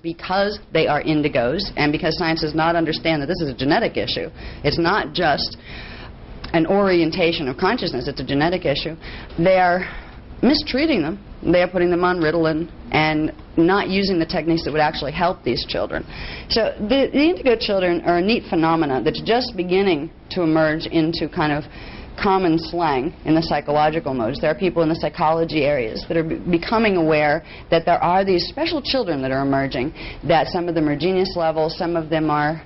Because they are indigos and because science does not understand that this is a genetic issue. It's not just an orientation of consciousness, it's a genetic issue. They are mistreating them. They are putting them on Ritalin and not using the techniques that would actually help these children. So the indigo children are a neat phenomena that's just beginning to emerge into kind of common slang in the psychological modes. There are people in the psychology areas that are becoming aware that there are these special children that are emerging, that some of them are genius level, some of them are,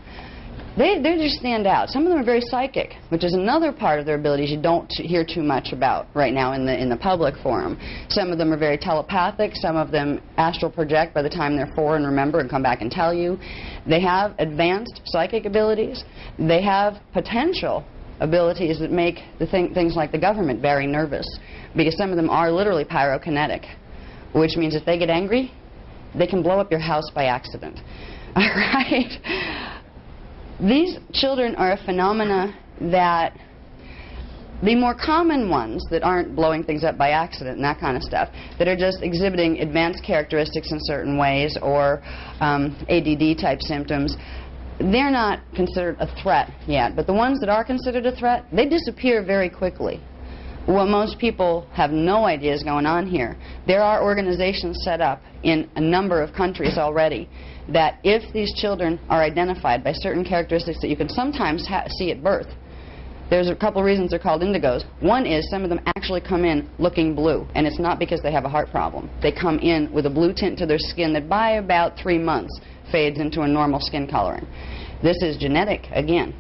they just stand out. Some of them are very psychic, which is another part of their abilities you don't hear too much about right now in the public forum. Some of them are very telepathic, some of them astral project by the time they're 4 and remember and come back and tell you. They have advanced psychic abilities. They have potential abilities that make things like the government very nervous, because some of them are literally pyrokinetic, which means if they get angry, they can blow up your house by accident. All right? These children are a phenomena that the more common ones that aren't blowing things up by accident and that kind of stuff, that are just exhibiting advanced characteristics in certain ways or ADD-type symptoms, they're not considered a threat yet. But the ones that are considered a threat, they disappear very quickly. What most people have no idea is going on here. There are organizations set up in a number of countries already that if these children are identified by certain characteristics that you can sometimes see at birth, there's a couple reasons they're called indigos. One is some of them actually come in looking blue, and it's not because they have a heart problem. They come in with a blue tint to their skin that by about 3 months fades into a normal skin coloring. This is genetic again.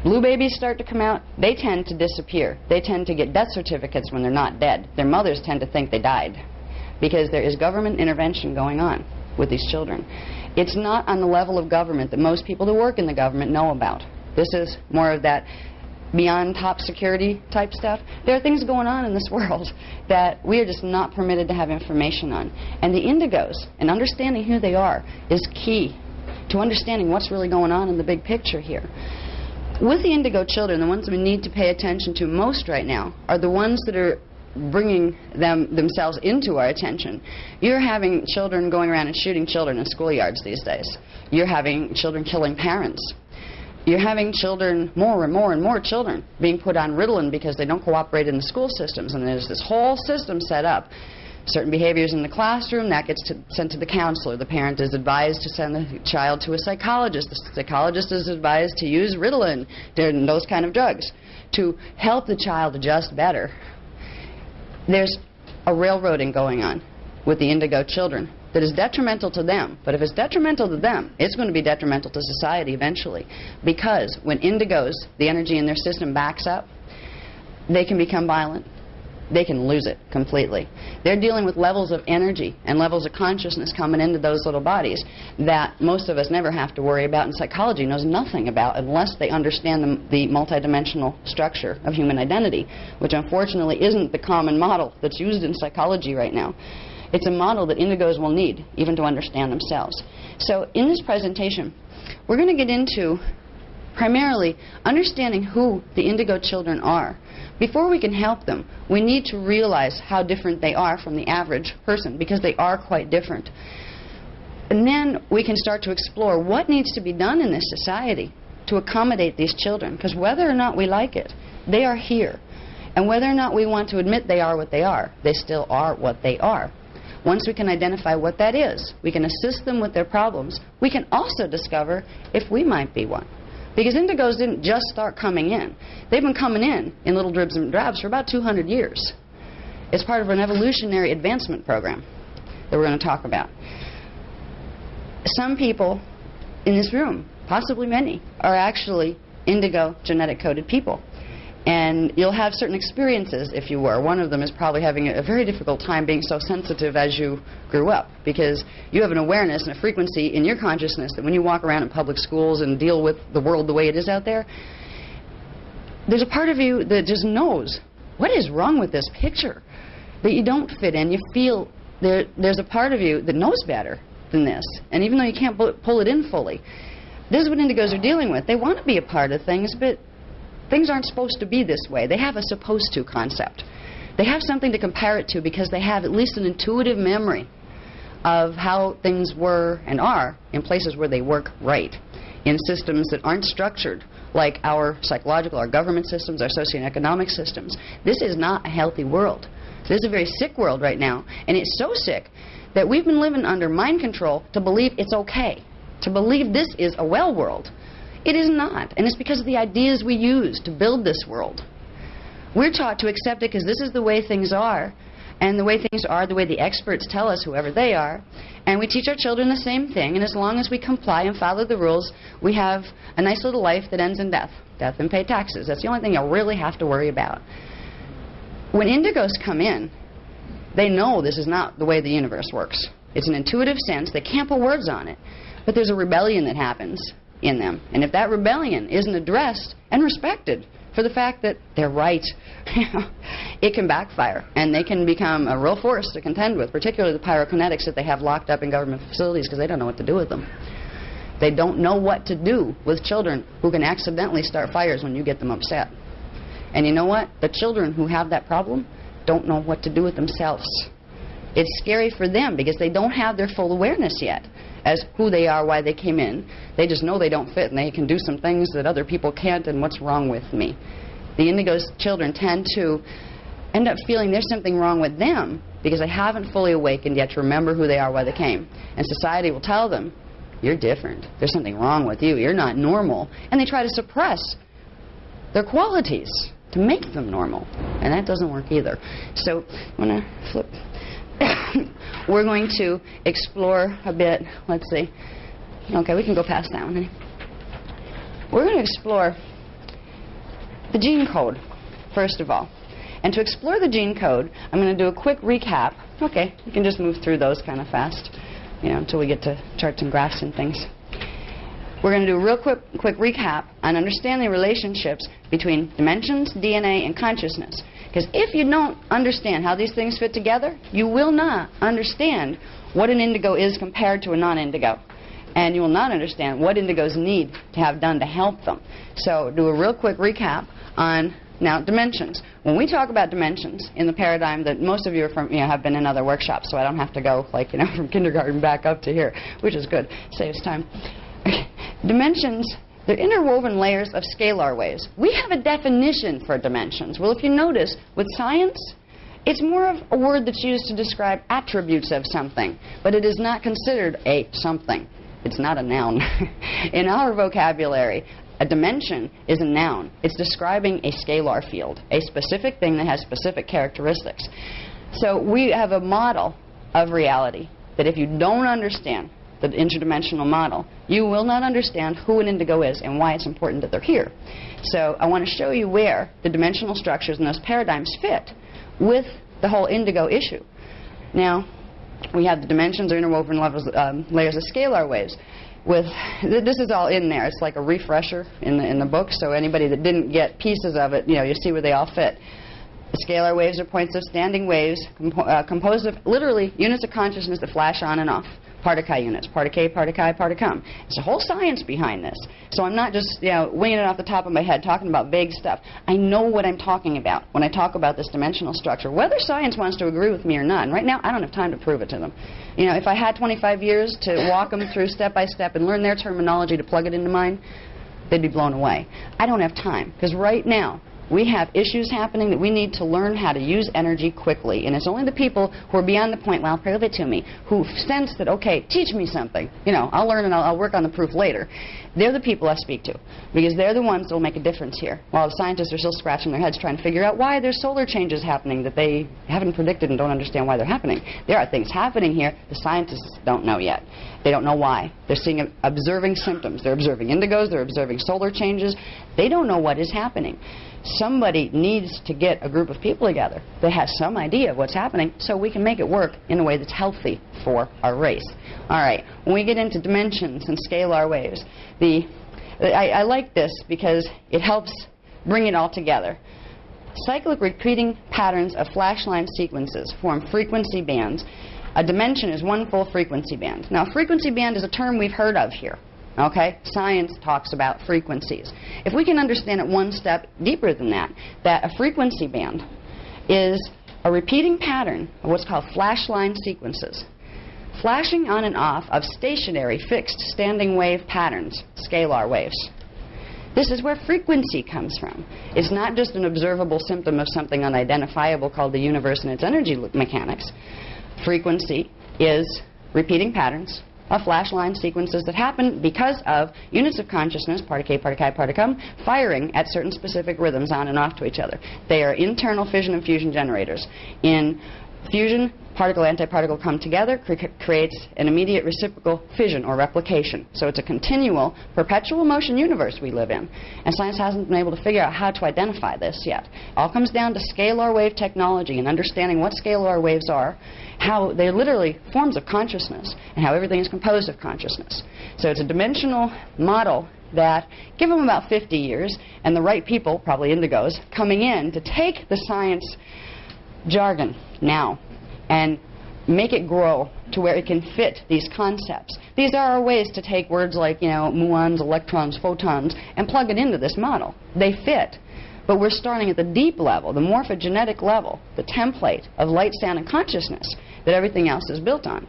Blue babies start to come out, they tend to disappear. They tend to get death certificates when they're not dead. Their mothers tend to think they died because there is government intervention going on with these children. It's not on the level of government that most people who work in the government know about. This is more of that beyond top security type stuff. There are things going on in this world that we are just not permitted to have information on. And the indigos, and understanding who they are, is key to understanding what's really going on in the big picture here. With the indigo children, the ones we need to pay attention to most right now are the ones that are bringing themselves into our attention. You're having children going around and shooting children in schoolyards these days. You're having children killing parents. You're having children, more and more and more children, being put on Ritalin because they don't cooperate in the school systems. And there's this whole system set up. Certain behaviors in the classroom, that gets sent to the counselor. The parent is advised to send the child to a psychologist. The psychologist is advised to use Ritalin and those kind of drugs to help the child adjust better. There's a railroading going on with the indigo children that is detrimental to them. But if it's detrimental to them, it's going to be detrimental to society eventually. Because when indigos, the energy in their system backs up, they can become violent. They can lose it completely. They're dealing with levels of energy and levels of consciousness coming into those little bodies that most of us never have to worry about, and psychology knows nothing about unless they understand the multidimensional structure of human identity, which unfortunately isn't the common model that's used in psychology right now. It's a model that indigos will need even to understand themselves. So in this presentation, we're going to get into primarily understanding who the indigo children are. Before we can help them, we need to realize how different they are from the average person, because they are quite different. And then we can start to explore what needs to be done in this society to accommodate these children, because whether or not we like it, they are here. And whether or not we want to admit they are what they are, they still are what they are. Once we can identify what that is, we can assist them with their problems. We can also discover if we might be one. Because indigos didn't just start coming in. They've been coming in little dribs and drabs for about 200 years. It's part of an evolutionary advancement program that we're going to talk about. Some people in this room, possibly many, are actually indigo genetic coded people. And you'll have certain experiences if you were. One of them is probably having a very difficult time being so sensitive as you grew up, because you have an awareness and a frequency in your consciousness that when you walk around in public schools and deal with the world the way it is out there, there's a part of you that just knows what is wrong with this picture, that you don't fit in. You feel there's a part of you that knows better than this, and even though you can't pull it in fully, this is what indigos are dealing with. They want to be a part of things, but things aren't supposed to be this way. They have a supposed to concept. They have something to compare it to because they have at least an intuitive memory of how things were and are in places where they work right, in systems that aren't structured like our psychological, our government systems, our socioeconomic systems. This is not a healthy world. This is a very sick world right now, and it's so sick that we've been living under mind control to believe it's okay, to believe this is a well world. It is not, and it's because of the ideas we use to build this world. We're taught to accept it because this is the way things are, and the way things are, the way the experts tell us, whoever they are, and we teach our children the same thing, and as long as we comply and follow the rules, we have a nice little life that ends in death. Death and pay taxes. That's the only thing you really have to worry about. When indigos come in, they know this is not the way the universe works. It's an intuitive sense. They can't put words on it. But there's a rebellion that happens in them. And if that rebellion isn't addressed and respected for the fact that they're right, it can backfire. And they can become a real force to contend with, particularly the pyrokinetics that they have locked up in government facilities because they don't know what to do with them. They don't know what to do with children who can accidentally start fires when you get them upset. And you know what? The children who have that problem don't know what to do with themselves. It's scary for them because they don't have their full awareness yet as who they are, why they came in. They just know they don't fit and they can do some things that other people can't, and what's wrong with me? The indigos children tend to end up feeling there's something wrong with them because they haven't fully awakened yet to remember who they are, why they came. And society will tell them, you're different. There's something wrong with you. You're not normal. And they try to suppress their qualities to make them normal. And that doesn't work either. So I'm going to flip. We're going to explore a bit. Let's see. Okay, we can go past that one. We're going to explore the gene code, first of all. And to explore the gene code, I'm going to do a quick recap. Okay, you can just move through those kind of fast, until we get to charts and graphs and things. We're going to do a real quick recap on understanding relationships between dimensions, DNA, and consciousness. Because if you don't understand how these things fit together, you will not understand what an indigo is compared to a non-indigo. And you will not understand what indigos need to have done to help them. So do a real quick recap on, now, dimensions. When we talk about dimensions in the paradigm that most of you are from, have been in other workshops, so I don't have to go from kindergarten back up to here, which is good. Saves time. Dimensions, they're interwoven layers of scalar waves. We have a definition for dimensions. Well, if you notice, with science, it's more of a word that's used to describe attributes of something, but it is not considered a something. It's not a noun. In our vocabulary, a dimension is a noun. It's describing a scalar field, a specific thing that has specific characteristics. So we have a model of reality that if you don't understand the interdimensional model, you will not understand who an indigo is and why it's important that they're here. So I want to show you where the dimensional structures and those paradigms fit with the whole indigo issue. Now, we have the dimensions or interwoven layers of scalar waves. This is all in there. It's like a refresher in the book, so anybody that didn't get pieces of it, you see where they all fit. The scalar waves are points of standing waves composed of literally units of consciousness that flash on and off. Particle units, particle, particle, particum. There's a whole science behind this. So I'm not just winging it off the top of my head, talking about vague stuff. I know what I'm talking about when I talk about this dimensional structure, whether science wants to agree with me or not. And right now, I don't have time to prove it to them. If I had 25 years to walk them through step by step and learn their terminology to plug it into mine, they'd be blown away. I don't have time, because right now, we have issues happening that we need to learn how to use energy quickly. And it's only the people who are beyond the point, well, prove it to me, who sense that, okay, teach me something. I'll learn and I'll work on the proof later. They're the people I speak to, because they're the ones that will make a difference here, while the scientists are still scratching their heads trying to figure out why there's solar changes happening that they haven't predicted and don't understand why they're happening. There are things happening here the scientists don't know yet. They don't know why. They're observing symptoms. They're observing indigos. They're observing solar changes. They don't know what is happening. Somebody needs to get a group of people together that has some idea of what's happening so we can make it work in a way that's healthy for our race. All right, when we get into dimensions and scalar waves, I like this because it helps bring it all together. Cyclic repeating patterns of flash line sequences form frequency bands. A dimension is one full frequency band. Now, frequency band is a term we've heard of here. Okay? Science talks about frequencies. If we can understand it one step deeper than that, that a frequency band is a repeating pattern of what's called flash line sequences. Flashing on and off of stationary, fixed, standing wave patterns, scalar waves. This is where frequency comes from. It's not just an observable symptom of something unidentifiable called the universe and its energy mechanics. Frequency is repeating patterns of flash line sequences that happen because of units of consciousness, part K, part Chi, part Cum, firing at certain specific rhythms on and off to each other. They are internal fission and fusion generators. In fusion, particle-antiparticle come together, creates an immediate reciprocal fission or replication. So it's a continual, perpetual motion universe we live in. And science hasn't been able to figure out how to identify this yet. All comes down to scalar wave technology and understanding what scalar waves are, how they're literally forms of consciousness, and how everything is composed of consciousness. So it's a dimensional model that, give them about 50 years, and the right people, probably indigos, coming in to take the science jargon now and make it grow to where it can fit these concepts. These are our ways to take words like, muons, electrons, photons, and plug it into this model. They fit. But we're starting at the deep level, the morphogenetic level, the template of light, sound, and consciousness that everything else is built on.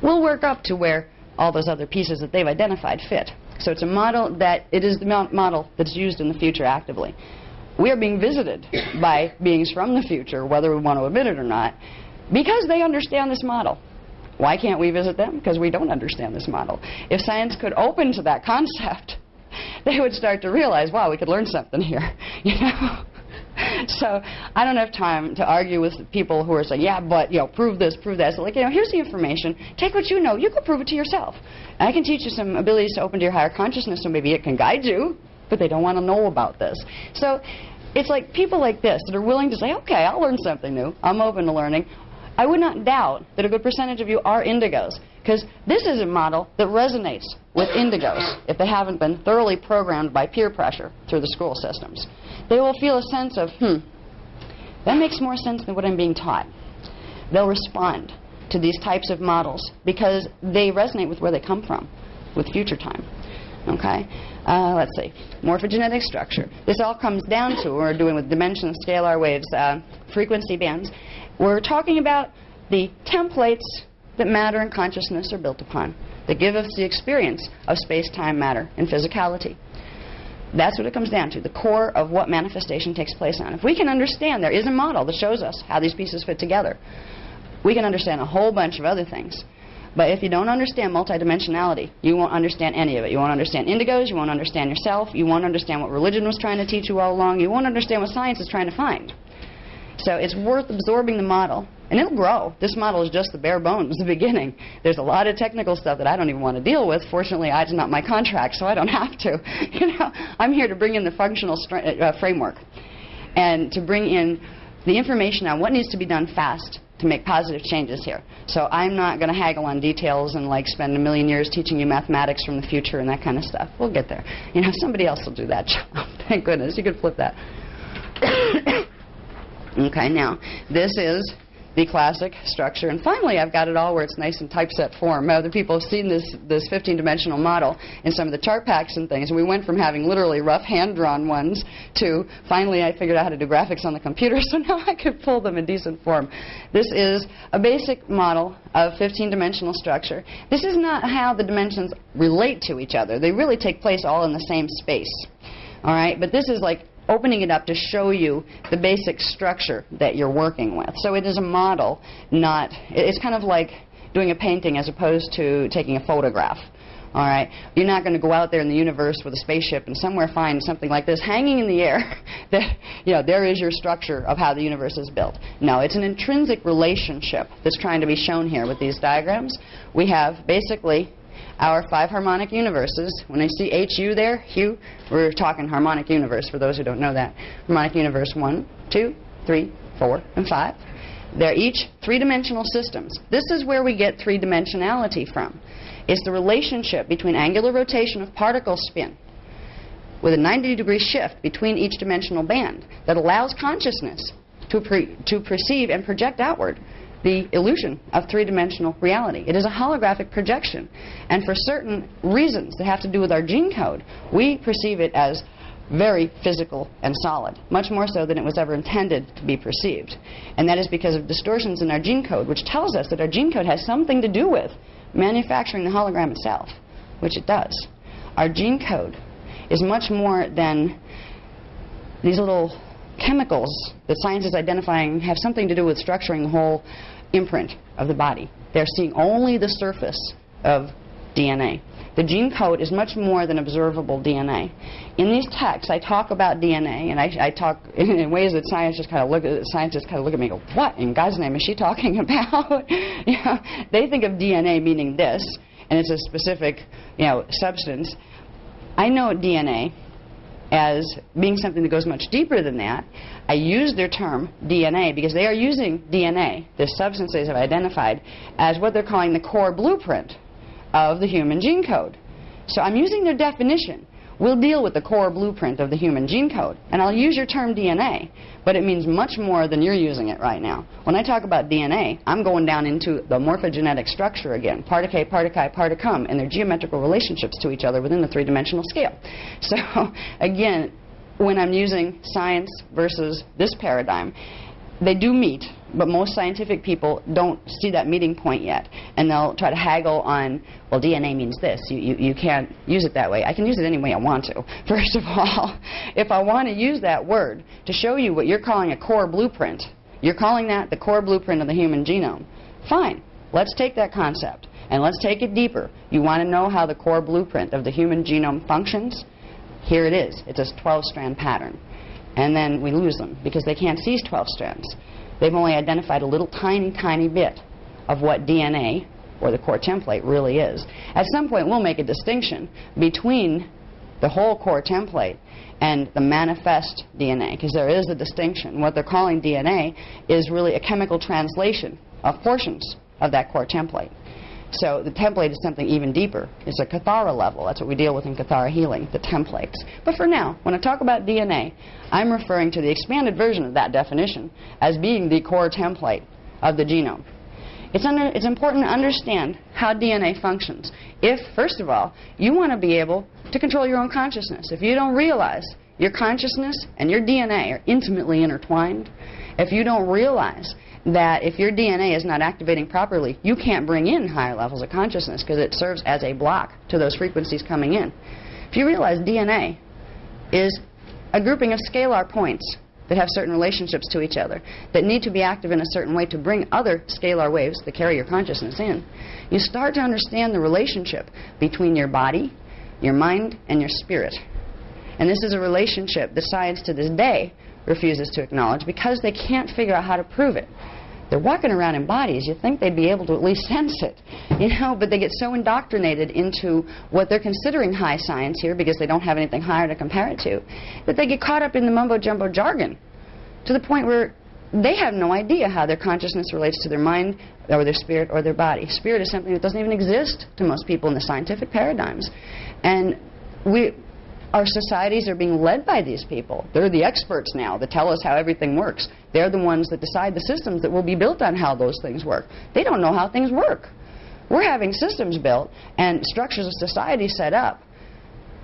We'll work up to where all those other pieces that they've identified fit. So it's a model that, it is the model that's used in the future actively. We are being visited by beings from the future, whether we want to admit it or not, because they understand this model. Why can't we visit them? Because we don't understand this model. If science could open to that concept, they would start to realize, wow, we could learn something here. So I don't have time to argue with people who are saying, yeah, but, prove this, prove that. So here's the information. Take what you know. You can prove it to yourself. And I can teach you some abilities to open to your higher consciousness, so maybe it can guide you, but they don't want to know about this. So it's like people like this that are willing to say, okay, I'll learn something new. I'm open to learning. I would not doubt that a good percentage of you are indigos, because this is a model that resonates with indigos if they haven't been thoroughly programmed by peer pressure through the school systems. They will feel a sense of, that makes more sense than what I'm being taught. They'll respond to these types of models because they resonate with where they come from, with future time. Okay? Let's see. Morphogenetic structure. This all comes down to what we're doing with dimensions, scalar waves, frequency bands. We're talking about the templates that matter and consciousness are built upon, that give us the experience of space, time, matter, and physicality. That's what it comes down to, the core of what manifestation takes place on. If we can understand there is a model that shows us how these pieces fit together, we can understand a whole bunch of other things. But if you don't understand multidimensionality, you won't understand any of it. You won't understand indigos, you won't understand yourself, you won't understand what religion was trying to teach you all along, you won't understand what science is trying to find. So it's worth absorbing the model, and it'll grow. This model is just the bare bones, the beginning. There's a lot of technical stuff that I don't even want to deal with. Fortunately, it's not my contract, so I don't have to. I'm here to bring in the functional framework and to bring in the information on what needs to be done fast to make positive changes here. So I'm not going to haggle on details and spend a million years teaching you mathematics from the future and that kind of stuff. We'll get there. Somebody else will do that job. Thank goodness. You could flip that. Okay, now, this is the classic structure. And finally, I've got it all where it's nice in typeset form. Other people have seen this 15-dimensional model in some of the chart packs and things. And we went from having literally rough hand-drawn ones to finally I figured out how to do graphics on the computer, so now I could pull them in decent form. This is a basic model of 15-dimensional structure. This is not how the dimensions relate to each other. They really take place all in the same space. All right? But this is like opening it up to show you the basic structure that you're working with. So it is a model, not, it's kind of like doing a painting as opposed to taking a photograph. All right? You're not going to go out there in the universe with a spaceship and somewhere find something like this hanging in the air that, there is your structure of how the universe is built. No, it's an intrinsic relationship that's trying to be shown here with these diagrams. We have basically our 5 harmonic universes. When I see HU there, Hugh, we're talking harmonic universe for those who don't know that. Harmonic universe 1, 2, 3, 4, and 5. They're each 3-dimensional systems. This is where we get 3-dimensionality from. It's the relationship between angular rotation of particle spin with a 90-degree shift between each dimensional band that allows consciousness to perceive and project outward the illusion of 3-dimensional reality. It is a holographic projection. And for certain reasons that have to do with our gene code, we perceive it as very physical and solid, much more so than it was ever intended to be perceived. And that is because of distortions in our gene code, which tells us that our gene code has something to do with manufacturing the hologram itself, which it does. Our gene code is much more than these little chemicals that science is identifying have something to do with structuring the whole imprint of the body. They're seeing only the surface of DNA. The gene code is much more than observable DNA. In these texts, I talk about DNA, and I talk in ways that scientists kind of look at me and go, what in God's name is she talking about? They think of DNA meaning this, and it's a specific, substance. I know DNA as being something that goes much deeper than that. I use their term DNA because they are using DNA, this substance they have identified, as what they're calling the core blueprint of the human gene code. So I'm using their definition. We'll deal with the core blueprint of the human gene code, and I'll use your term DNA, but it means much more than you're using it right now. When I talk about DNA, I'm going down into the morphogenetic structure again, particle, particle, particum, and their geometrical relationships to each other within the three-dimensional scale. So again, when I'm using science versus this paradigm, they do meet, but most scientific people don't see that meeting point yet, and they'll try to haggle on, well, DNA means this. You can't use it that way. I can use it any way I want to. First of all, if I want to use that word to show you what you're calling a core blueprint, you're calling that the core blueprint of the human genome. Fine. Let's take that concept, and let's take it deeper. You want to know how the core blueprint of the human genome functions? Here it is. It's a 12-strand pattern. And then we lose them because they can't see 12 strands. They've only identified a little tiny, tiny bit of what DNA, or the core template, really is. At some point, we'll make a distinction between the whole core template and the manifest DNA, because there is a distinction. What they're calling DNA is really a chemical translation of portions of that core template. So the template is something even deeper. It's a Kathara level. That's what we deal with in Kathara healing, the templates. But for now, when I talk about DNA, I'm referring to the expanded version of that definition as being the core template of the genome. It's important to understand how DNA functions. If, first of all, you want to be able to control your own consciousness. If you don't realize your consciousness and your DNA are intimately intertwined, if you don't realize that if your DNA is not activating properly, you can't bring in higher levels of consciousness because it serves as a block to those frequencies coming in. If you realize DNA is a grouping of scalar points that have certain relationships to each other that need to be active in a certain way to bring other scalar waves that carry your consciousness in, you start to understand the relationship between your body, your mind, and your spirit. And this is a relationship that science to this day refuses to acknowledge because they can't figure out how to prove it. They're walking around in bodies. You'd think they'd be able to at least sense it, but they get so indoctrinated into what they're considering high science here because they don't have anything higher to compare it to, that they get caught up in the mumbo-jumbo jargon to the point where they have no idea how their consciousness relates to their mind or their spirit or their body. Spirit is something that doesn't even exist to most people in the scientific paradigms. And our societies are being led by these people. They're the experts now that tell us how everything works. They're the ones that decide the systems that will be built on how those things work. They don't know how things work. We're having systems built and structures of society set up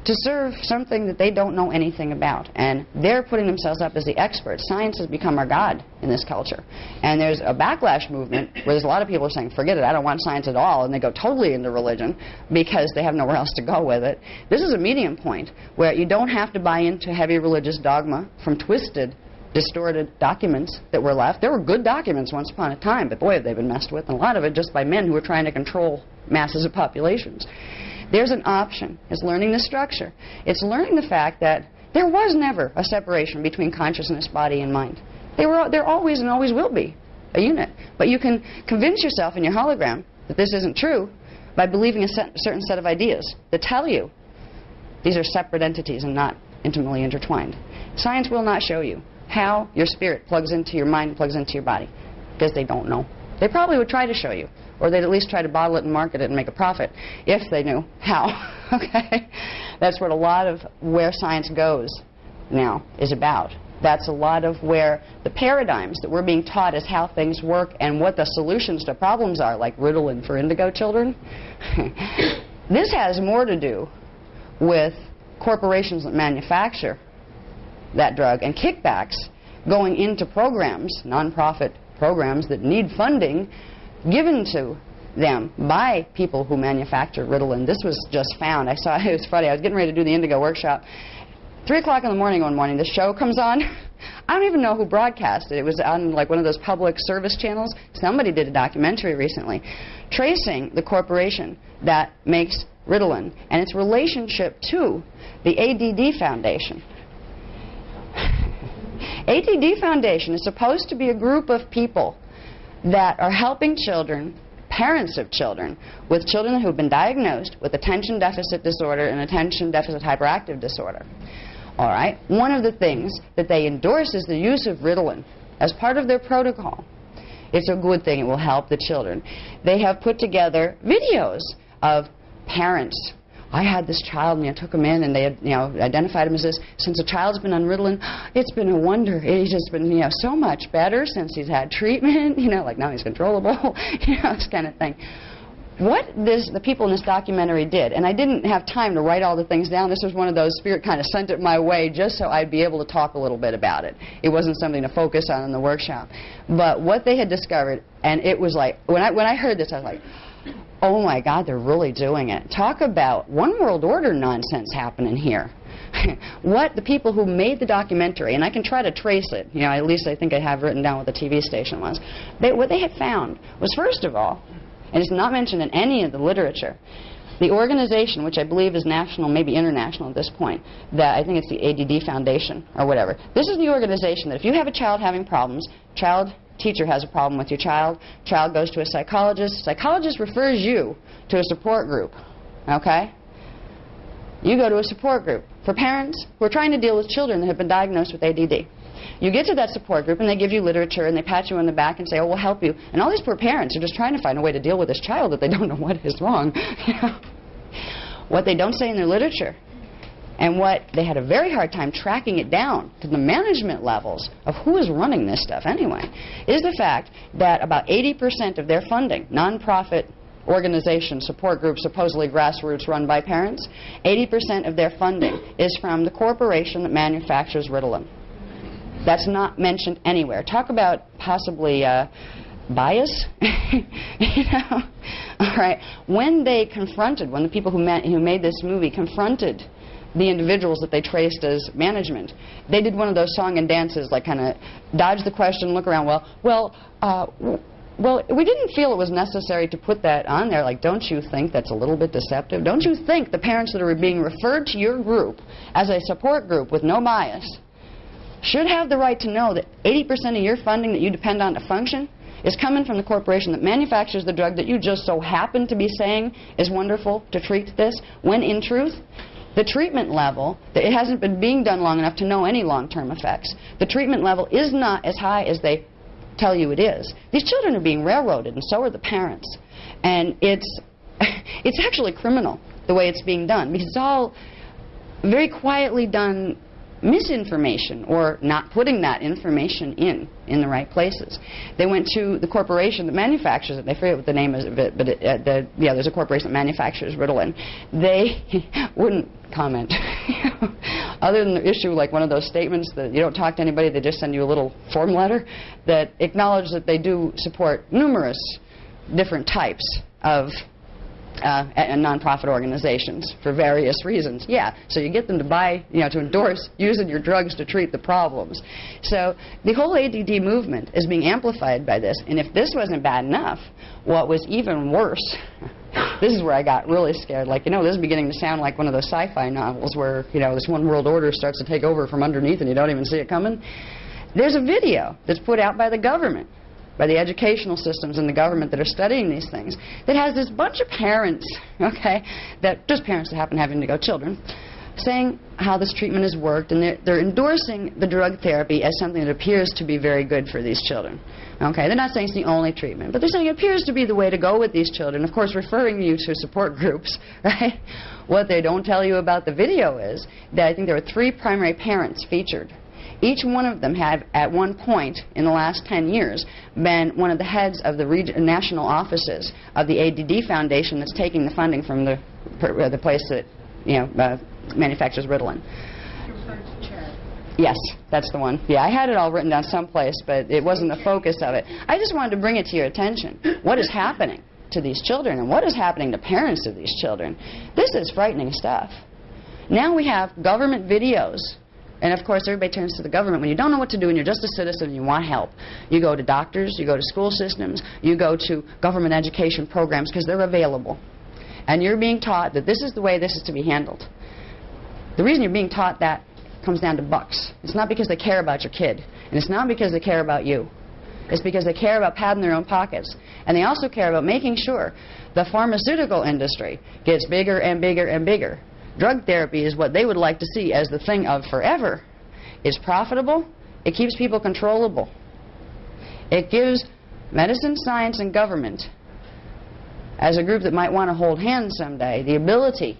to serve something that they don't know anything about. And they're putting themselves up as the experts. Science has become our God in this culture. And there's a backlash movement where there's a lot of people saying, forget it, I don't want science at all. And they go totally into religion because they have nowhere else to go with it. This is a medium point where you don't have to buy into heavy religious dogma from twisted, distorted documents that were left. There were good documents once upon a time, but boy, have they been messed with. And a lot of it just by men who were trying to control masses of populations. There's an option. It's learning the structure. It's learning the fact that there was never a separation between consciousness, body, and mind. There always and always will be a unit. But you can convince yourself in your hologram that this isn't true by believing a certain set of ideas that tell you these are separate entities and not intimately intertwined. Science will not show you how your spirit plugs into your mind and plugs into your body because they don't know. They probably would try to show you, or they'd at least try to bottle it and market it and make a profit if they knew how. Okay? That's what a lot of where science goes now is about. That's a lot of where the paradigms that we're being taught as how things work and what the solutions to problems are, like Ritalin for indigo children. This has more to do with corporations that manufacture that drug and kickbacks going into programs, nonprofit programs that need funding given to them by people who manufacture Ritalin. This was just found. I saw it was funny. I was getting ready to do the Indigo workshop. 3 o'clock in the morning one morning, the show comes on. I don't even know who broadcast it. It was on like one of those public service channels. Somebody did a documentary recently tracing the corporation that makes Ritalin and its relationship to the ADD Foundation. ADD Foundation is supposed to be a group of people that are helping children, parents of children, with children who have been diagnosed with attention deficit disorder and attention deficit hyperactive disorder. All right? One of the things that they endorse is the use of Ritalin as part of their protocol. It's a good thing. It will help the children. They have put together videos of parents. I had this child, and I took him in, and they had, identified him as this. Since the child's been on Ritalin, it's been a wonder. He's just been, so much better since he's had treatment. Like now he's controllable. This kind of thing. What the people in this documentary did, and I didn't have time to write all the things down. This was one of those, Spirit kind of sent it my way just so I'd be able to talk a little bit about it. It wasn't something to focus on in the workshop. But what they had discovered, and it was like, when I heard this, I was like, oh my God, they're really doing it. Talk about one world order nonsense happening here. What the people who made the documentary, and I can try to trace it, at least I think I have written down what the TV station was. What they had found was, first of all, and it's not mentioned in any of the literature, the organization, which I believe is national, maybe international at this point, that I think it's the ADD Foundation or whatever. This is the organization that if you have a child having problems, teacher has a problem with your child goes to a psychologist refers you to a support group, okay? You go to a support group for parents who are trying to deal with children that have been diagnosed with ADD. You get to that support group and they give you literature and they pat you on the back and say, oh, we'll help you. And all these poor parents are just trying to find a way to deal with this child that they don't know what is wrong. What they don't say in their literature, and what they had a very hard time tracking it down to the management levels of who is running this stuff anyway, is the fact that about 80% of their funding, nonprofit organizations, support groups, supposedly grassroots run by parents, 80% of their funding is from the corporation that manufactures Ritalin. That's not mentioned anywhere. Talk about possibly bias. All right. When the people who made this movie confronted the individuals that they traced as management, they did one of those song and dances, like kind of dodge the question, look around. Well, we didn't feel it was necessary to put that on there. Like, don't you think that's a little bit deceptive? Don't you think the parents that are being referred to your group as a support group with no bias should have the right to know that 80% of your funding that you depend on to function is coming from the corporation that manufactures the drug that you just so happen to be saying is wonderful to treat this, when in truth, the treatment level, it hasn't been being done long enough to know any long-term effects. The treatment level is not as high as they tell you it is. These children are being railroaded, and so are the parents. And it's actually criminal, the way it's being done, because it's all very quietly done misinformation, or not putting that information in the right places. They went to the corporation that manufactures it. I forget what the name is of it, but there's a corporation that manufactures Ritalin. They wouldn't comment. Other than to issue like one of those statements that you don't talk to anybody, they just send you a little form letter that acknowledge that they do support numerous different types of non-profit organizations for various reasons. Yeah, so you get them to buy, to endorse using your drugs to treat the problems. So the whole ADD movement is being amplified by this. And if this wasn't bad enough, what was even worse, this is where I got really scared. Like, this is beginning to sound like one of those sci-fi novels where, this one world order starts to take over from underneath and you don't even see it coming. There's a video that's put out by the government, by the educational systems in the government that are studying these things, that has this bunch of parents, just parents that happen to have indigo children, saying how this treatment has worked, and they're endorsing the drug therapy as something that appears to be very good for these children. Okay, they're not saying it's the only treatment, but they're saying it appears to be the way to go with these children, of course referring you to support groups, right? What they don't tell you about the video is that I think there were 3 primary parents featured. Each one of them had, at one point in the last 10 years, been one of the heads of the national offices of the ADD Foundation that's taking the funding from the place that manufactures Ritalin. Yes, that's the one. Yeah, I had it all written down someplace, but it wasn't the focus of it. I just wanted to bring it to your attention. What is happening to these children, and what is happening to parents of these children? This is frightening stuff. Now we have government videos. And, of course, everybody turns to the government. When you don't know what to do and you're just a citizen and you want help, you go to doctors, you go to school systems, you go to government education programs because they're available. And you're being taught that this is the way this is to be handled. The reason you're being taught that comes down to bucks. It's not because they care about your kid. And it's not because they care about you. It's because they care about padding their own pockets. And they also care about making sure the pharmaceutical industry gets bigger and bigger and bigger. Drug therapy is what they would like to see as the thing of forever. It's profitable. It keeps people controllable. It gives medicine, science, and government, as a group that might want to hold hands someday, the ability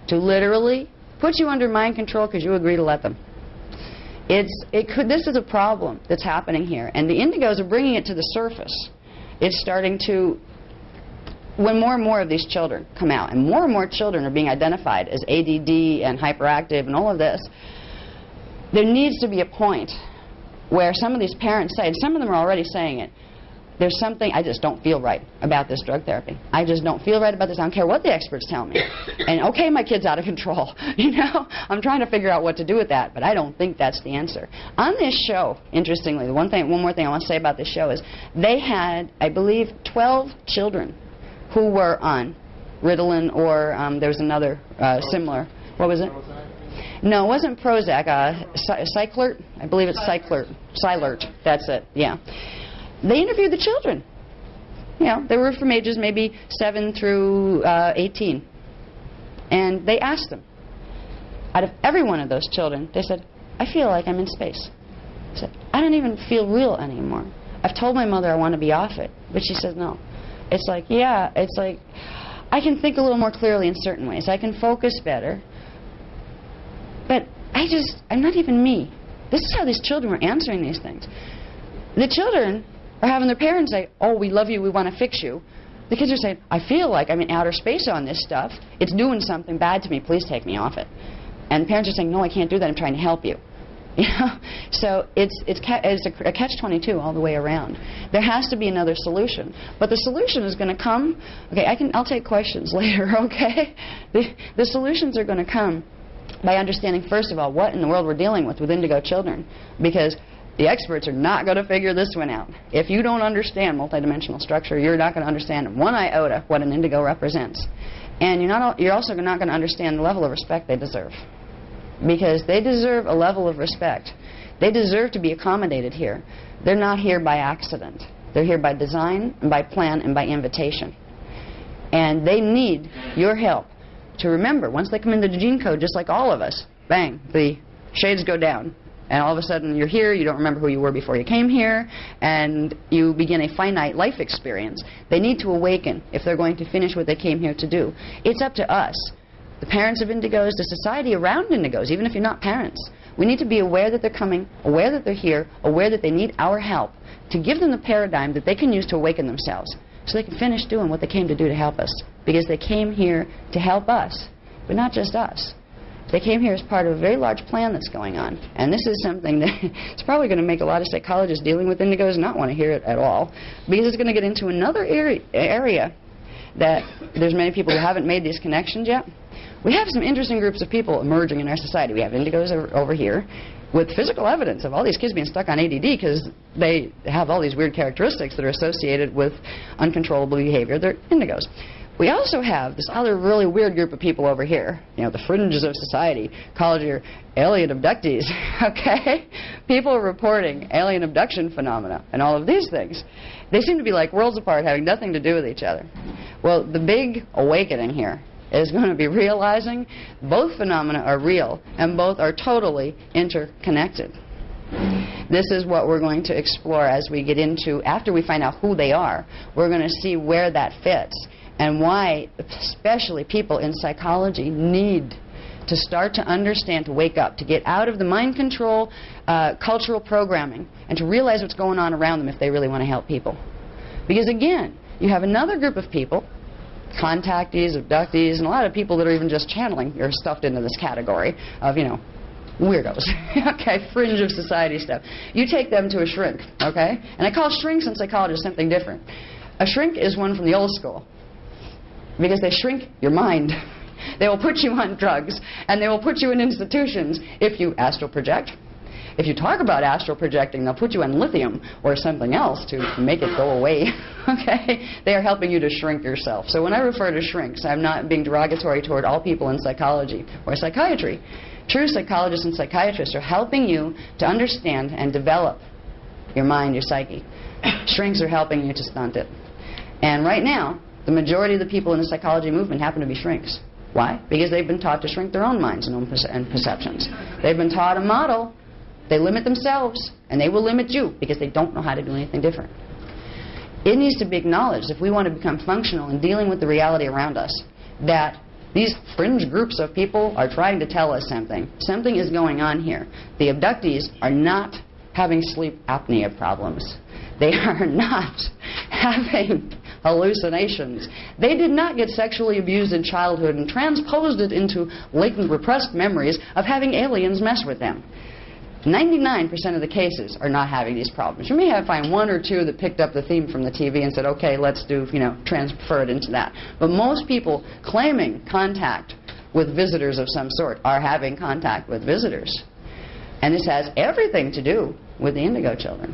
to literally put you under mind control because you agree to let them. This is a problem that's happening here, and the indigos are bringing it to the surface. It's starting to, when more and more of these children come out, and more children are being identified as ADD and hyperactive and all of this, there needs to be a point where some of these parents say, and some of them are already saying it, there's something, I just don't feel right about this drug therapy. I just don't feel right about this. I don't care what the experts tell me. And okay, my kid's out of control. You know, I'm trying to figure out what to do with that, but I don't think that's the answer. On this show, interestingly, one more thing I want to say about this show is they had, I believe, 12 children who were on Ritalin or there was another similar. What was it? No, it wasn't Prozac. Cyclert? I believe it's Cyclert. Cylert. That's it. Yeah. They interviewed the children. You know, they were from ages maybe 7 through 18. And they asked them, out of every one of those children, they said, I feel like I'm in space. They said, I don't even feel real anymore. I've told my mother I want to be off it. But she says, no. It's like, yeah, it's like, I can think a little more clearly in certain ways. I can focus better. But I'm not even me. This is how these children were answering these things. The children are having their parents say, oh, we love you, we want to fix you. The kids are saying, I feel like I'm in outer space on this stuff. It's doing something bad to me. Please take me off it. And the parents are saying, no, I can't do that. I'm trying to help you. You know? So it's a catch-22 all the way around. There has to be another solution. But the solution is going to come. Okay, I'll take questions later, okay? The solutions are going to come by understanding, first of all, what in the world we're dealing with indigo children. Because the experts are not going to figure this one out. If you don't understand multidimensional structure, you're not going to understand one iota what an indigo represents. And you're also not going to understand the level of respect they deserve. Because they deserve a level of respect. They deserve to be accommodated here. They're not here by accident. They're here by design, and by plan, and by invitation. And they need your help to remember, once they come into the gene code, just like all of us, bang, the shades go down. And all of a sudden you're here, you don't remember who you were before you came here, and you begin a finite life experience. They need to awaken if they're going to finish what they came here to do. It's up to us, the parents of indigos, the society around indigos, even if you're not parents. We need to be aware that they're coming, aware that they're here, aware that they need our help, to give them the paradigm that they can use to awaken themselves, so they can finish doing what they came to do to help us. Because they came here to help us, but not just us. They came here as part of a very large plan that's going on. And this is something that it's probably going to make a lot of psychologists dealing with indigos not want to hear it at all. Because it's going to get into another area that there's many people who haven't made these connections yet. We have some interesting groups of people emerging in our society. We have indigos over here with physical evidence of all these kids being stuck on ADD because they have all these weird characteristics that are associated with uncontrollable behavior. They're indigos. We also have this other really weird group of people over here, you know, the fringes of society, called your alien abductees, okay? People are reporting alien abduction phenomena and all of these things. They seem to be like worlds apart, having nothing to do with each other. Well, the big awakening here is going to be realizing both phenomena are real and both are totally interconnected. This is what we're going to explore as we get into, after we find out who they are, we're going to see where that fits. And why, especially people in psychology, need to start to understand, to wake up, to get out of the mind control, cultural programming, and to realize what's going on around them if they really want to help people. Because again, you have another group of people, contactees, abductees, and a lot of people that are even just channeling are stuffed into this category of, you know, weirdos, okay, fringe of society stuff. You take them to a shrink, okay? And I call shrinks in psychology something different. A shrink is one from the old school because they shrink your mind. They will put you on drugs and they will put you in institutions if you astral project. If you talk about astral projecting, they'll put you on lithium or something else to make it go away. Okay? They are helping you to shrink yourself. So when I refer to shrinks, I'm not being derogatory toward all people in psychology or psychiatry. True psychologists and psychiatrists are helping you to understand and develop your mind, your psyche. Shrinks are helping you to stunt it. And right now, the majority of the people in the psychology movement happen to be shrinks. Why? Because they've been taught to shrink their own minds and perceptions. They've been taught a model. They limit themselves, and they will limit you because they don't know how to do anything different. It needs to be acknowledged, if we want to become functional in dealing with the reality around us, that these fringe groups of people are trying to tell us something. Something is going on here. The abductees are not having sleep apnea problems. They are not having hallucinations. They did not get sexually abused in childhood and transposed it into latent repressed memories of having aliens mess with them. 99% of the cases are not having these problems. You may find one or two that picked up the theme from the TV and said, okay, let's do, transfer it into that. But most people claiming contact with visitors of some sort are having contact with visitors. And this has everything to do with the indigo children.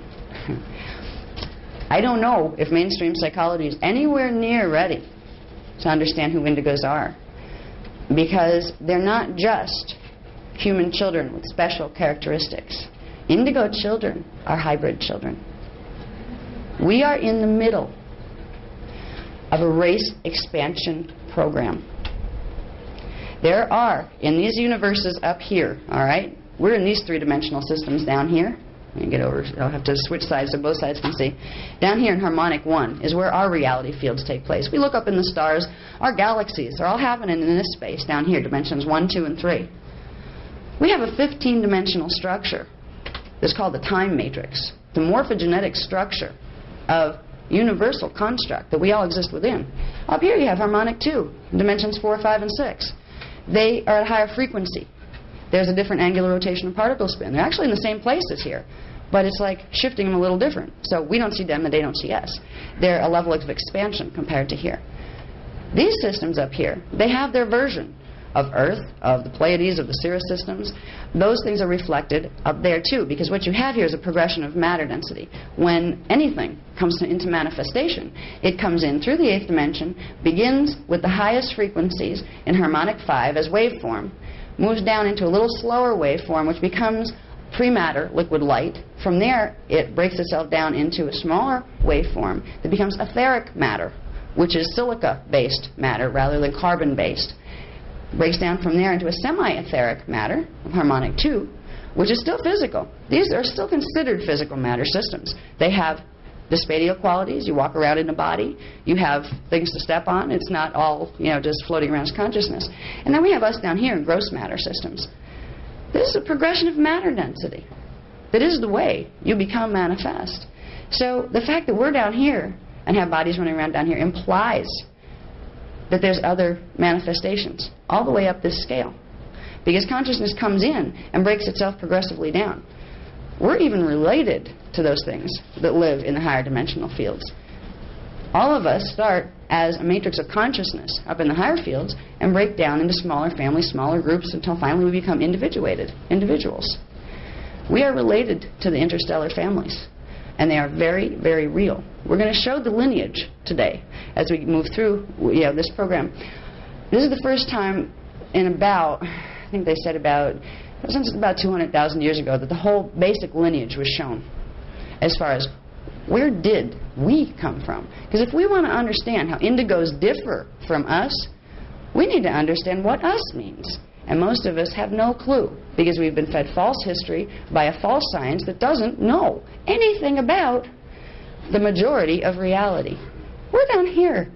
I don't know if mainstream psychology is anywhere near ready to understand who indigos are, because they're not just human children with special characteristics. Indigo children are hybrid children. We are in the middle of a race expansion program. There are, in these universes up here, all right, we're in these three-dimensional systems down here. Let me get over, I'll have to switch sides so both sides can see. Down here in harmonic 1 is where our reality fields take place. We look up in the stars, our galaxies are all happening in this space down here, dimensions 1, 2, and 3. We have a 15-dimensional structure that's called the time matrix, the morphogenetic structure of universal construct that we all exist within. Up here you have harmonic 2, dimensions 4, 5, and 6. They are at higher frequency. There's a different angular rotation of particle spin. They're actually in the same places here, but it's like shifting them a little different. So we don't see them and they don't see us. They're a level of expansion compared to here. These systems up here, they have their version of Earth, of the Pleiades, of the Cirrus systems. Those things are reflected up there too, because what you have here is a progression of matter density. When anything comes into manifestation, it comes in through the 8th dimension, begins with the highest frequencies in harmonic 5 as waveform, moves down into a little slower waveform, which becomes pre-matter, liquid light. From there, it breaks itself down into a smaller waveform that becomes etheric matter, which is silica-based matter rather than carbon-based. Breaks down from there into a semi-etheric matter, harmonic 2, which is still physical. These are still considered physical matter systems. They have dyspadial qualities. You walk around in a body. You have things to step on. It's not all, just floating around as consciousness. And then we have us down here in gross matter systems. This is a progression of matter density. That is the way you become manifest. So the fact that we're down here and have bodies running around down here implies that there's other manifestations all the way up this scale. Because consciousness comes in and breaks itself progressively down. We're even related to those things that live in the higher dimensional fields. All of us start as a matrix of consciousness up in the higher fields and break down into smaller families, smaller groups, until finally we become individuated individuals. We are related to the interstellar families, and they are very, very real. We're going to show the lineage today as we move through this program. This is the first time in about, I think they said since about 200,000 years ago, that the whole basic lineage was shown as far as where did we come from. Because if we want to understand how indigos differ from us, we need to understand what us means. And most of us have no clue, because we've been fed false history by a false science that doesn't know anything about the majority of reality. We're down here.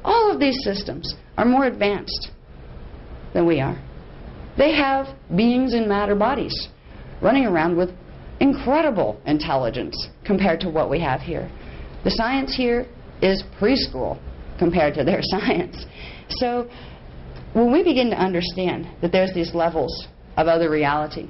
All of these systems are more advanced than we are. They have beings in matter bodies running around with incredible intelligence compared to what we have here. The science here is preschool compared to their science. So when we begin to understand that there's these levels of other reality,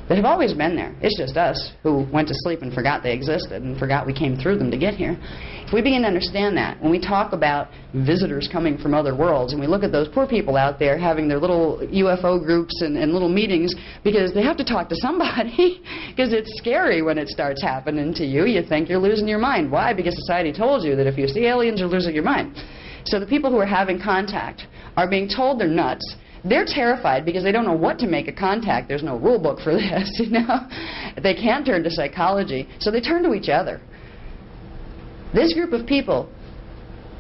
that have always been there. It's just us who went to sleep and forgot they existed and forgot we came through them to get here. If we begin to understand that, when we talk about visitors coming from other worlds, and we look at those poor people out there having their little UFO groups and little meetings because they have to talk to somebody, because it's scary when it starts happening to you. You think you're losing your mind. Why? Because society told you that if you see aliens, you're losing your mind. So the people who are having contact are being told they're nuts. They're terrified because they don't know what to make of contact. There's no rule book for this, you know. They can't turn to psychology, so they turn to each other. This group of people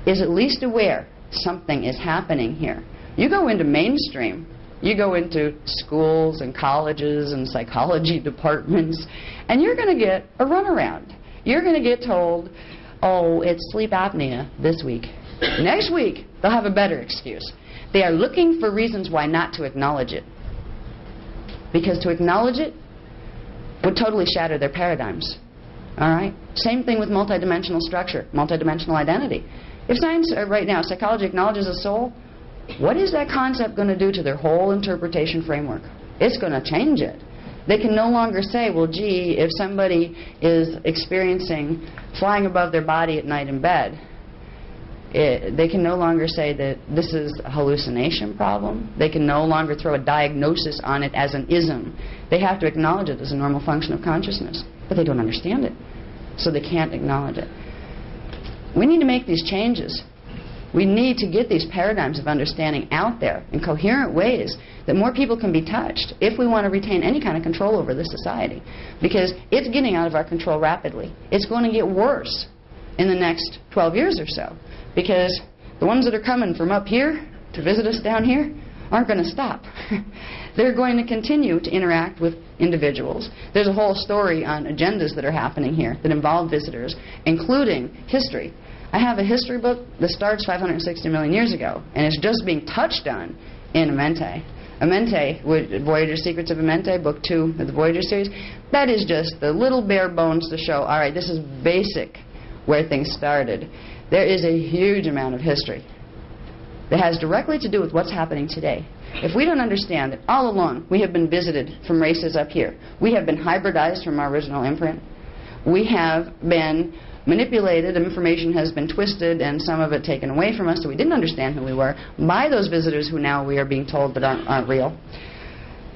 is at least aware something is happening here. You go into mainstream, you go into schools and colleges and psychology departments, and you're going to get a runaround. You're going to get told, oh, it's sleep apnea this week. Next week, they'll have a better excuse. They are looking for reasons why not to acknowledge it. Because to acknowledge it would totally shatter their paradigms. All right? Same thing with multidimensional structure, multidimensional identity. If science, right now, psychology acknowledges a soul, what is that concept going to do to their whole interpretation framework? It's going to change it. They can no longer say, well, gee, if somebody is experiencing flying above their body at night in bed, they can no longer say that this is a hallucination problem. They can no longer throw a diagnosis on it as an ism. They have to acknowledge it as a normal function of consciousness. But they don't understand it, so they can't acknowledge it. We need to make these changes. We need to get these paradigms of understanding out there in coherent ways that more people can be touched if we want to retain any kind of control over this society. Because it's getting out of our control rapidly. It's going to get worse in the next 12 years or so. Because the ones that are coming from up here to visit us down here aren't going to stop. They're going to continue to interact with individuals. There's a whole story on agendas that are happening here that involve visitors, including history. I have a history book that starts 560 million years ago, and it's just being touched on in Amente. Amente, Voyager Secrets of Amente, Book 2 of the Voyager series, that is just the little bare bones to show, all right, this is basic where things started. There is a huge amount of history that has directly to do with what's happening today. If we don't understand that all along we have been visited from races up here, we have been hybridized from our original imprint, we have been manipulated, information has been twisted and some of it taken away from us so we didn't understand who we were by those visitors who now we are being told that aren't real.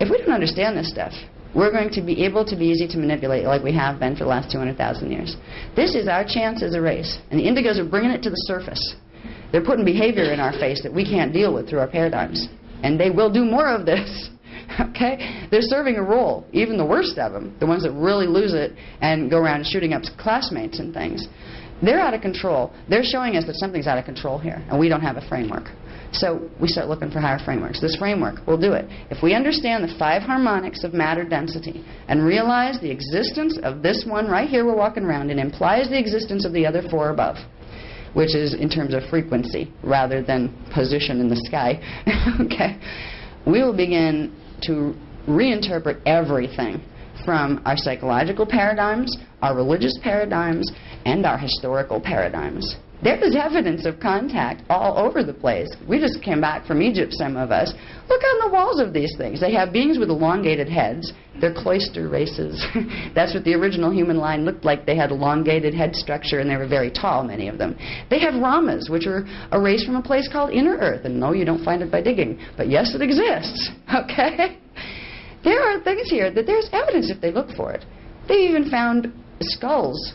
If we don't understand this stuff, we're going to be able to be easy to manipulate like we have been for the last 200,000 years. This is our chance as a race. And the Indigos are bringing it to the surface. They're putting behavior in our face that we can't deal with through our paradigms. And they will do more of this. Okay? They're serving a role. Even the worst of them, the ones that really lose it and go around shooting up classmates and things, they're out of control. They're showing us that something's out of control here, and we don't have a framework. So we start looking for higher frameworks. This framework will do it. If we understand the 5 harmonics of matter density and realize the existence of this one right here we're walking around and implies the existence of the other 4 above, which is in terms of frequency rather than position in the sky, okay, we will begin to reinterpret everything from our psychological paradigms, our religious paradigms, and our historical paradigms. There is evidence of contact all over the place. We just came back from Egypt, some of us. Look on the walls of these things. They have beings with elongated heads. They're cloister races. That's what the original human line looked like. They had elongated head structure, and they were very tall, many of them. They have Ramas, which are a race from a place called Inner Earth. And no, you don't find it by digging. But yes, it exists. Okay? There are things here that there's evidence if they look for it. They even found skulls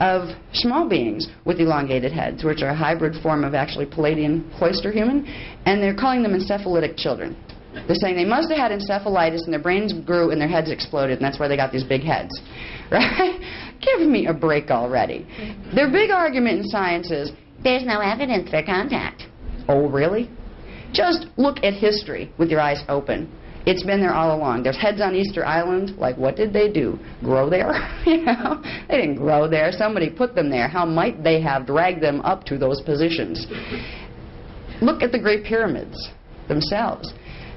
of small beings with elongated heads, which are a hybrid form of actually Palladian cloister human, and they're calling them encephalitic children. They're saying they must have had encephalitis and their brains grew and their heads exploded, and that's why they got these big heads. Right? Give me a break already. Their big argument in science is, there's no evidence for contact. Oh, really? Just look at history with your eyes open. It's been there all along. There's heads on Easter Island. Like, what did they do? Grow there? You know, they didn't grow there. Somebody put them there. How might they have dragged them up to those positions? Look at the Great Pyramids themselves.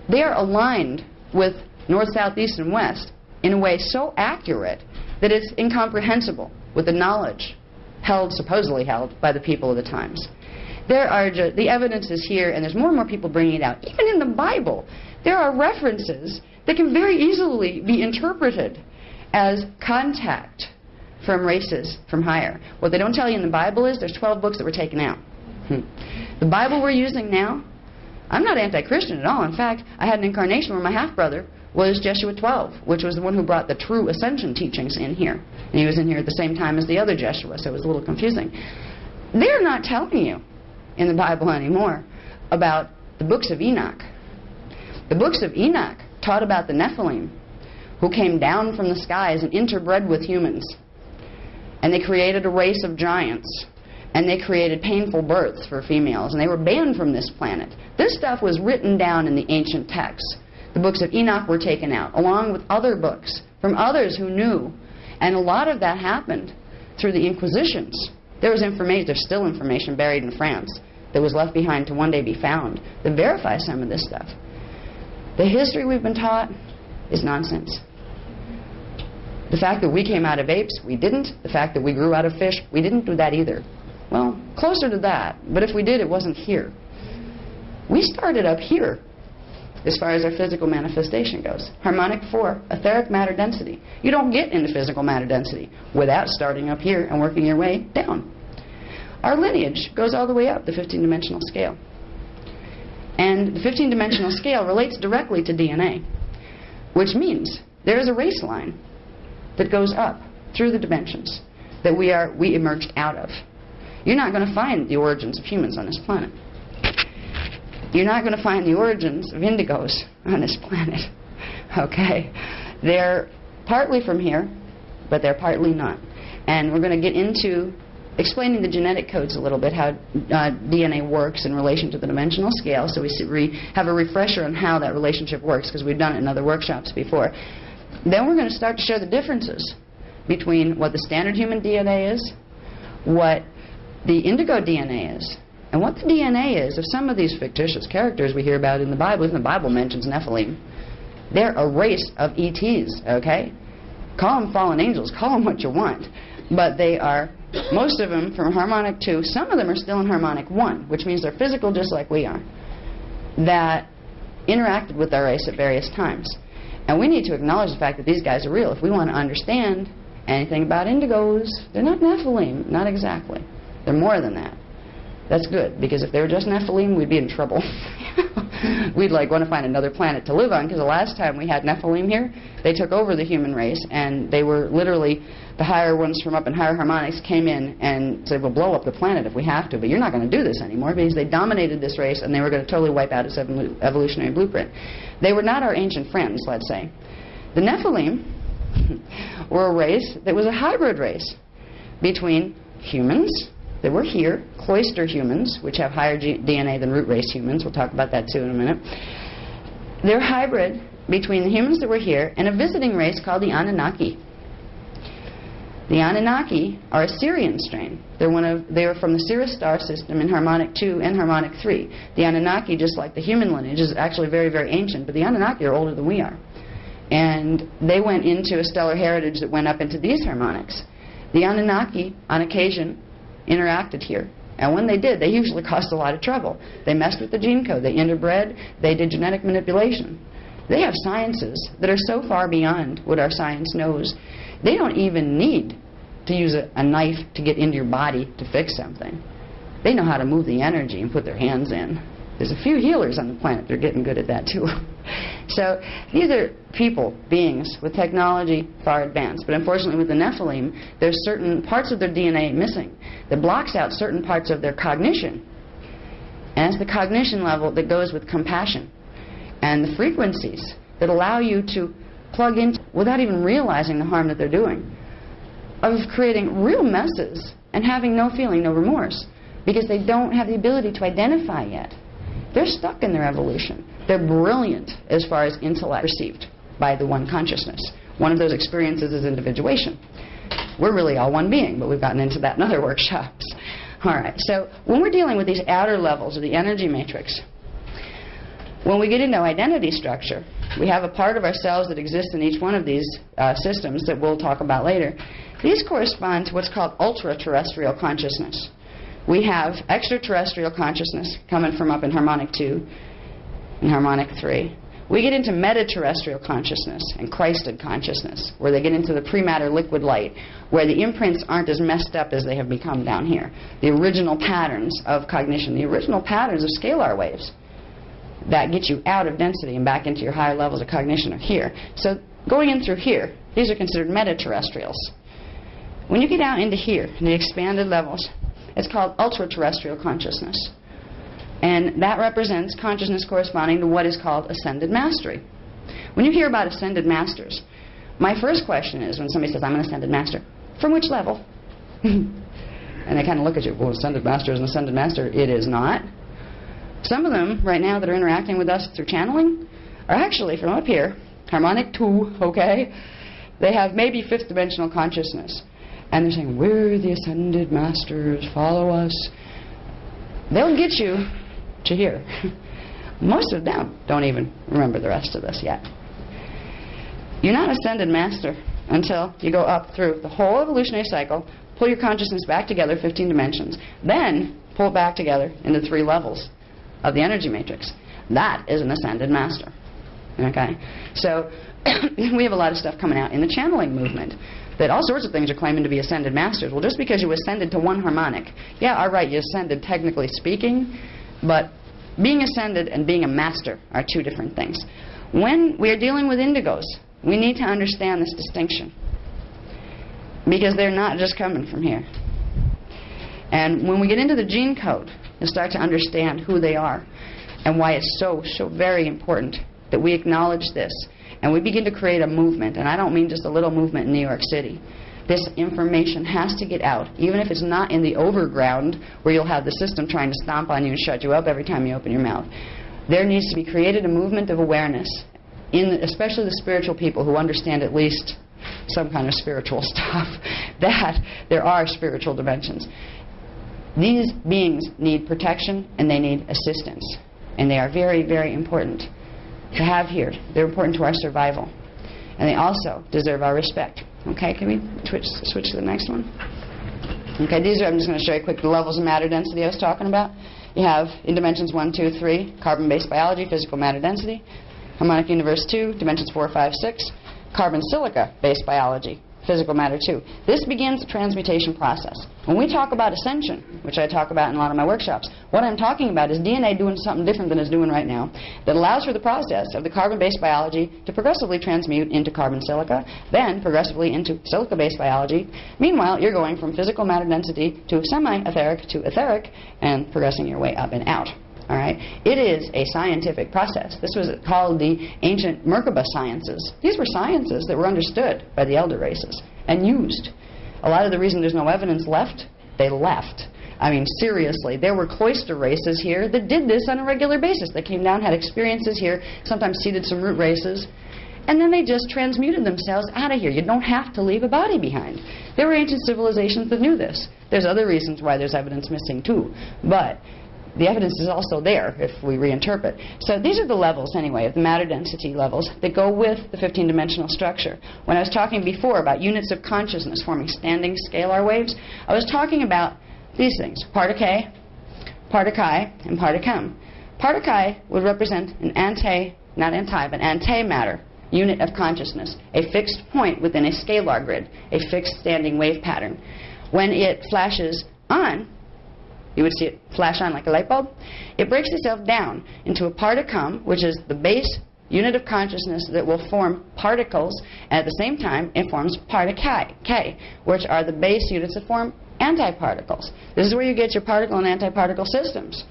They are aligned with north, south, east, and west in a way so accurate that it's incomprehensible with the knowledge supposedly held by the people of the times. The evidence is here, and there's more and more people bringing it out. Even in the Bible, there are references that can very easily be interpreted as contact from races from higher. What they don't tell you in the Bible is there's 12 books that were taken out. The Bible we're using now, I'm not anti-Christian at all. In fact, I had an incarnation where my half-brother was Jesuit 12, which was the one who brought the true ascension teachings in here. And he was in here at the same time as the other Jesuit, so it was a little confusing. They're not telling you in the Bible anymore about the books of Enoch. The books of Enoch taught about the Nephilim, who came down from the skies and interbred with humans. And they created a race of giants. And they created painful births for females. And they were banned from this planet. This stuff was written down in the ancient texts. The books of Enoch were taken out, along with other books from others who knew. And a lot of that happened through the Inquisitions. There was information, there's still information buried in France that was left behind to one day be found that verify some of this stuff. The history we've been taught is nonsense. The fact that we came out of apes, we didn't. The fact that we grew out of fish, we didn't do that either. Well, closer to that, but if we did, it wasn't here. We started up here as far as our physical manifestation goes. Harmonic 4, etheric matter density. You don't get into physical matter density without starting up here and working your way down. Our lineage goes all the way up the 15-dimensional scale. And the 15-dimensional scale relates directly to DNA, which means there is a race line that goes up through the dimensions that we emerged out of. You're not going to find the origins of humans on this planet. You're not going to find the origins of indigos on this planet. Okay? They're partly from here, but they're partly not. And we're going to get into explaining the genetic codes a little bit, how DNA works in relation to the dimensional scale, so we have a refresher on how that relationship works, because we've done it in other workshops before. Then we're going to start to show the differences between what the standard human DNA is, what the indigo DNA is, and what the DNA is of some of these fictitious characters we hear about in the Bible. Even the Bible mentions Nephilim. They're a race of ETs, okay? Call them fallen angels, call them what you want. But they are, most of them from harmonic 2, some of them are still in harmonic 1, which means they're physical just like we are, that interacted with our race at various times. And we need to acknowledge the fact that these guys are real. If we want to understand anything about indigos, they're not Nephilim, not exactly. They're more than that. That's good, because if they were just Nephilim, we'd be in trouble. We'd want to find another planet to live on, because the last time we had Nephilim here, they took over the human race, and they were literally, the higher ones from up in higher harmonics came in and said, we'll blow up the planet if we have to, but you're not going to do this anymore, because they dominated this race, and they were going to totally wipe out its evolutionary blueprint. They were not our ancient friends, let's say. The Nephilim were a race that was a hybrid race between humans that were here, cloister humans, which have higher DNA than root race humans. We'll talk about that too in a minute. They're hybrid between the humans that were here and a visiting race called the Anunnaki. The Anunnaki are a Sirian strain. They were from the Sirius star system in harmonic 2 and harmonic 3. The Anunnaki, just like the human lineage, is actually very, very ancient, but the Anunnaki are older than we are. And they went into a stellar heritage that went up into these harmonics. The Anunnaki, on occasion, interacted here. And when they did, they usually caused a lot of trouble. They messed with the gene code. They interbred. They did genetic manipulation. They have sciences that are so far beyond what our science knows. They don't even need to use a knife to get into your body to fix something. They know how to move the energy and put their hands in. There's a few healers on the planet. They're getting good at that too. So these are people, beings, with technology far advanced. But unfortunately with the Nephilim, there's certain parts of their DNA missing that blocks out certain parts of their cognition. And it's the cognition level that goes with compassion and the frequencies that allow you to plug in without even realizing the harm that they're doing, of creating real messes and having no feeling, no remorse, because they don't have the ability to identify yet. They're stuck in their evolution. They're brilliant as far as intellect perceived by the one consciousness. One of those experiences is individuation. We're really all one being, but we've gotten into that in other workshops. All right, so when we're dealing with these outer levels of the energy matrix, when we get into identity structure, we have a part of ourselves that exists in each one of these systems that we'll talk about later. These correspond to what's called ultra-terrestrial consciousness. We have extraterrestrial consciousness coming from up in harmonic 2 and harmonic 3. We get into meta-terrestrial consciousness and Christed consciousness, where they get into the pre-matter liquid light, where the imprints aren't as messed up as they have become down here. The original patterns of cognition, the original patterns of scalar waves that get you out of density and back into your higher levels of cognition are here. So going in through here, these are considered meta-terrestrials. When you get out into here, in the expanded levels, it's called ultra-terrestrial consciousness. And that represents consciousness corresponding to what is called ascended mastery. When you hear about ascended masters, my first question is, when somebody says, I'm an ascended master, from which level? And they kind of look at you, well, ascended master is an ascended master. It is not. Some of them, right now, that are interacting with us through channeling, are actually from up here, harmonic 2, okay? They have maybe fifth dimensional consciousness. And they're saying, we're the ascended masters, follow us. They'll get you to here. Most of them don't even remember the rest of this yet. You're not an ascended master until you go up through the whole evolutionary cycle, pull your consciousness back together, 15 dimensions, then pull it back together into 3 levels of the energy matrix. That is an ascended master. Okay? So we have a lot of stuff coming out in the channeling movement that all sorts of things are claiming to be ascended masters. Well, just because you ascended to one harmonic, yeah, all right, you ascended technically speaking, but being ascended and being a master are 2 different things. When we are dealing with indigos, we need to understand this distinction, because they're not just coming from here. And when we get into the gene code and start to understand who they are and why it's so very important that we acknowledge this, and we begin to create a movement, and I don't mean just a little movement in New York City. This information has to get out, even if it's not in the overground where you'll have the system trying to stomp on you and shut you up every time you open your mouth. There needs to be created a movement of awareness, especially the spiritual people who understand at least some kind of spiritual stuff, that there are spiritual dimensions. These beings need protection and they need assistance, and they are very, very important to have here. They're important to our survival, and they also deserve our respect. Okay, can we switch to the next one? Okay, these are, I'm just going to show you quick the levels of matter density I was talking about. You have in dimensions 1, 2, 3, carbon-based biology, physical matter density. Harmonic universe 2, dimensions 4, 5, 6, carbon silica-based biology, physical matter 2. This begins the transmutation process. When we talk about ascension, which I talk about in a lot of my workshops, what I'm talking about is DNA doing something different than it's doing right now that allows for the process of the carbon-based biology to progressively transmute into carbon silica, then progressively into silica-based biology. Meanwhile, you're going from physical matter density to semi-etheric to etheric and progressing your way up and out. All right? It is a scientific process. This was called the ancient Merkaba sciences. These were sciences that were understood by the elder races and used. A lot of the reason there's no evidence left, they left. I mean, seriously, there were cloister races here that did this on a regular basis. They came down, had experiences here, sometimes seeded some root races, and then they just transmuted themselves out of here. You don't have to leave a body behind. There were ancient civilizations that knew this. There's other reasons why there's evidence missing too, but the evidence is also there if we reinterpret. So these are the levels, anyway, of the matter density levels that go with the 15-dimensional structure. When I was talking before about units of consciousness forming standing scalar waves, I was talking about these things, particle, particle, and particum. Particle would represent an antimatter unit of consciousness, a fixed point within a scalar grid, a fixed standing wave pattern. When it flashes on, you would see it flash on like a light bulb. It breaks itself down into a particum, which is the base unit of consciousness that will form particles, and at the same time it forms particle, which are the base units that form antiparticles. This is where you get your particle and antiparticle systems.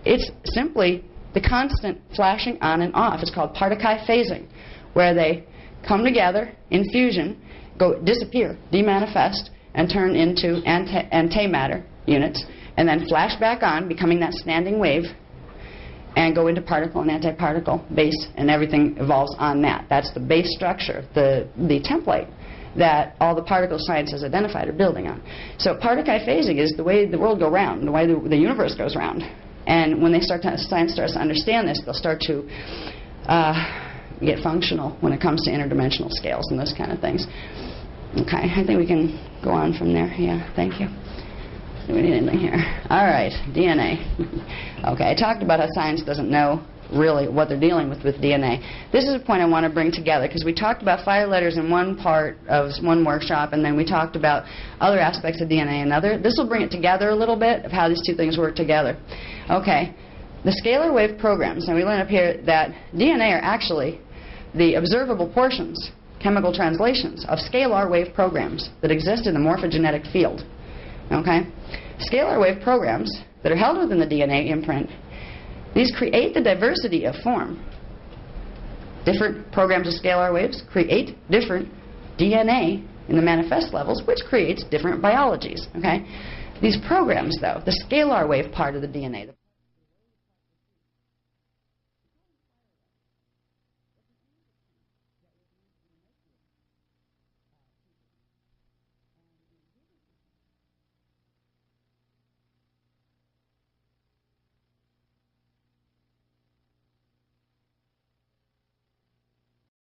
It's simply the constant flashing on and off. It's called particle phasing, where they come together in fusion, disappear, demanifest, and turn into antimatter units, and then flash back on, becoming that standing wave, and go into particle and antiparticle base, and everything evolves on that. That's the base structure, the template that all the particle science has identified are building on. So particle phasing is the way the world goes round, the way the universe goes round. And when science starts to understand this, they'll start to get functional when it comes to interdimensional scales and those kind of things. Okay, I think we can go on from there. Yeah, thank you. Do we need anything here? All right, DNA. Okay, I talked about how science doesn't know really what they're dealing with DNA. This is a point I want to bring together because we talked about 5 letters in one part of one workshop, and then we talked about other aspects of DNA in another. This will bring it together a little bit of how these two things work together. Okay, the scalar wave programs. Now we learn up here that DNA are actually the observable portions, chemical translations of scalar wave programs that exist in the morphogenetic field. Okay, scalar wave programs that are held within the DNA imprint. These create the diversity of form. Different programs of scalar waves create different DNA in the manifest levels, which creates different biologies. Okay? These programs, though, the scalar wave part of the DNA,